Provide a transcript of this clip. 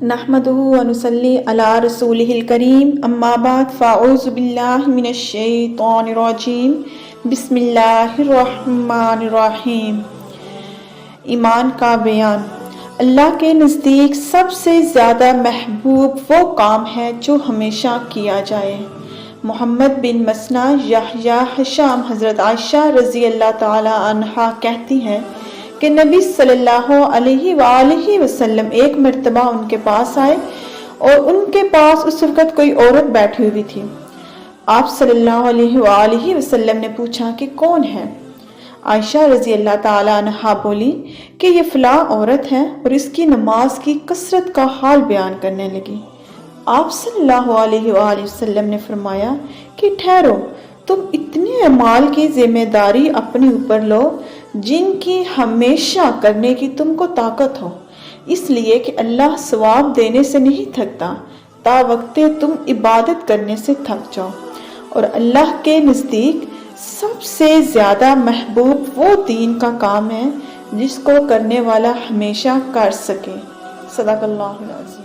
نحمدہ ونصلی علی رسولہ الکریم اما بعد فاعوذ باللہ من الشیطان الرجیم بسم اللہ الرحمن الرحیم۔ ایمان کا بیان۔ اللہ کے نزدیک سب سے زیادہ محبوب وہ کام ہے جو ہمیشہ کیا جائے۔ محمد بن مسنہ یحییٰ حشام حضرت عائشہ رضی اللہ تعالی عنہا کہتی ہیں کہ نبی صلی اللہ علیہ وآلہ وسلم ایک مرتبہ ان کے پاس آئے اور ان کے پاس اس وقت کوئی عورت بیٹھی ہوئی تھی۔ آپ صلی اللہ علیہ وآلہ وسلم نے پوچھا کہ کون ہے؟ عائشہ رضی اللہ تعالی عنہا بولی کہ یہ فلاں عورت ہے، اور اس کی نماز کی کثرت کا حال بیان کرنے لگی۔ آپ صلی اللہ علیہ وآلہ وسلم نے فرمایا کہ ٹھہرو، تم اتنے اعمال کی ذمہ داری اپنے اوپر لو جن کی ہمیشہ کرنے کی تم کو طاقت ہو، اس لیے کہ اللہ ثواب دینے سے نہیں تھکتا تا وقت تم عبادت کرنے سے تھک جاؤ، اور اللہ کے نزدیک سب سے زیادہ محبوب وہ دین کا کام ہے جس کو کرنے والا ہمیشہ کر سکے۔ صدق اللہ العظیم۔